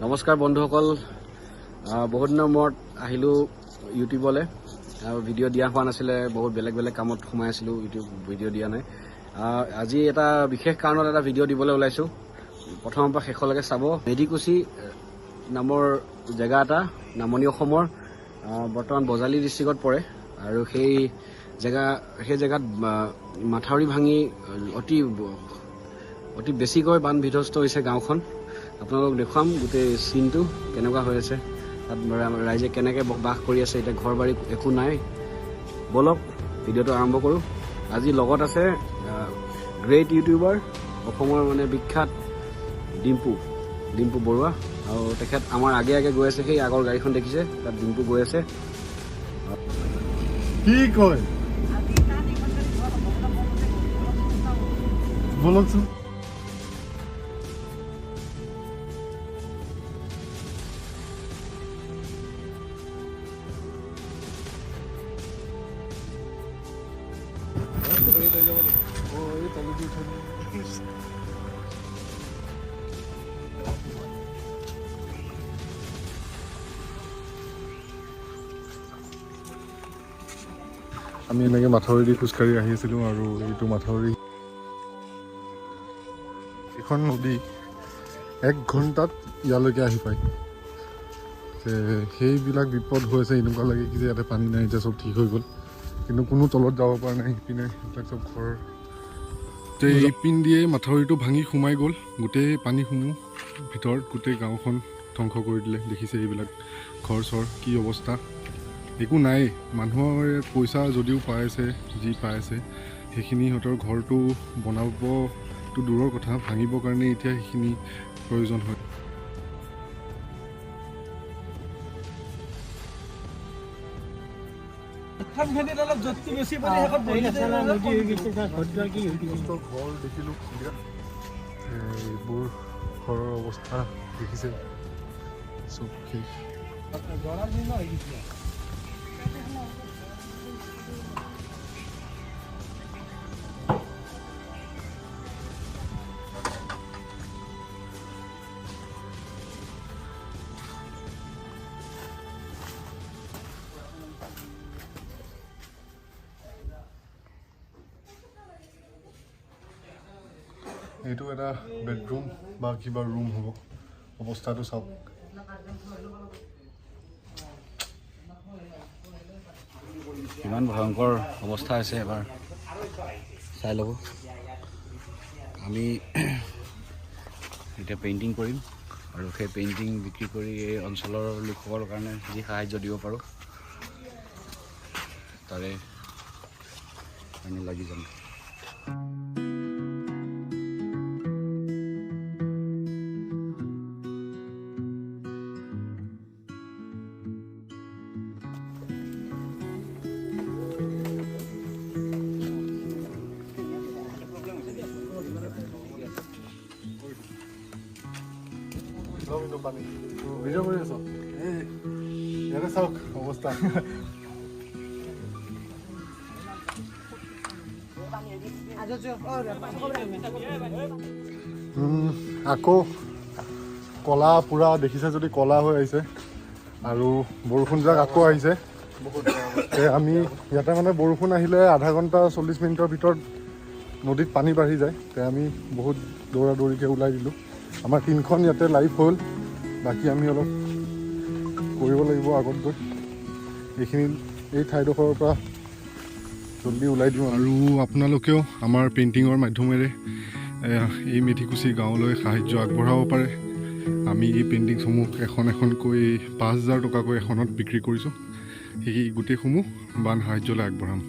নমস্কাৰ বন্ধুসকল, বহুত দিনৰ মূৰত আহিলোঁ ইউটিউবলৈ। ভিডিঅ' দিয়া হোৱা নাছিলে, বহুত বেলেগ বেলেগ কামত সোমাই আছিলোঁ, ইউটিউব ভিডিঅ' দিয়া নাই। আজি এটা বিশেষ কাৰণত এটা ভিডিঅ' দিবলৈ ওলাইছোঁ। প্ৰথমৰ পৰা শেষলৈকে চাব। মেধিকুচি নামৰ জেগা এটা নামনি অসমৰ বৰ্তমান বজালী ডিষ্ট্ৰিক্টত পৰে আৰু সেই জেগাত মাথাউৰি ভাঙি অতি বেছিকৈ বান বিধ্বস্ত হৈছে গাঁওখন। আপোনালোকক দেখুৱাম গোটেই চিনটো কেনেকুৱা হৈ আছে, তাত ৰাইজে কেনেকৈ বাস কৰি আছে। এতিয়া ঘৰ বাৰী একো নাই। বলক ভিডিঅ'টো আৰম্ভ কৰোঁ। আজি লগত আছে গ্ৰেট ইউটিউবাৰ, অসমৰ বিখ্যাত ডিম্পু বৰুৱা, আৰু তেখেত আমাৰ আগে গৈ আছে। সেই আগৰ গাড়ীখন দেখিছে, তাত ডিম্পু গৈ আছে। কি কয় বলকচোন। আমি এনেকৈ মাথাউৰি দি খোজকাঢ়ি আহি আছিলোঁ আৰু এইটো মাথাউৰি, এইখন নদী 1 ঘণ্টাত ইয়ালৈকে আহি পায়। সেইবিলাক বিপদ হৈ আছে। এনেকুৱা লাগে কি যে ইয়াতে পানী নাই, এতিয়া চব ঠিক হৈ গ'ল, কিন্তু কোনো তলত যাব পৰা নাই। সিপিনে এইবিলাক চব ঘৰ, ইপিন দিয়ে মাথাউৰিটো ভাঙি সোমাই গ'ল। গোটেই পানীসমূহ ভিতৰত, গোটেই গাঁওখন ধ্বংস কৰি দিলে। দেখিছে এইবিলাক ঘৰ চৰ কি অৱস্থা। একো নাই। মানুহৰ পইচা যদিও পাই আছে, যি পাই আছে সেইখিনি সিহঁতৰ ঘৰটো বনাবটো দূৰৰ কথা, ভাঙিবৰ কাৰণে এতিয়া সেইখিনি প্ৰয়োজন হয়। ঘৰ দেখিলোঁ, এইবোৰ ঘৰৰ অৱস্থা দেখিছে, চব শেষ। এইটো এটা বেডৰুম বা কিবা ৰুম হ'ব। অৱস্থাটো চাওক। কিমান ভয়ংকৰ অৱস্থা হৈছে, এবাৰ চাই ল'ব। আমি এতিয়া পেইণ্টিং কৰিম আৰু সেই পেইণ্টিং বিক্ৰী কৰি এই অঞ্চলৰ লোকসকলৰ কাৰণে যি সাহাৰ্য দিব পাৰোঁ তাৰে আমি লাগি যাম। ভিডিঅ' কৰি আছ, ইয়াতে চাওক অৱস্থা। আকৌ কলা পুৰা দেখিছে যদি কলা হৈ আহিছে, আৰু বৰষুণজাক আকৌ আহিছে। আমি ইয়াতে বৰষুণ আহিলে আধা ঘণ্টা 40 মিনিটৰ ভিতৰত নদীত পানী বাঢ়ি যায়। আমি বহুত দৌৰা দৌৰিকৈ ওলাই দিলোঁ। আমাৰ টিমখন ইয়াতে লাইভ হ'ল, বাকী আমি অলপ কৰিব লাগিব আগত গৈ। এইখিনি এই ঠাইডোখৰৰ পৰা জলদি ওলাই দিওঁ। আৰু আপোনালোকেও আমাৰ পেইণ্টিঙৰ মাধ্যমেৰে এই মেধিকুচি গাঁৱলৈ সাহাৰ্য আগবঢ়াব পাৰে। আমি এই পেইণ্টিংসমূহ এখনকৈ 5,000 টকাকৈ এখনত বিক্ৰী কৰিছোঁ। সেই গোটেইসমূহ বান সাহাৰ্যলৈ আগবঢ়াম।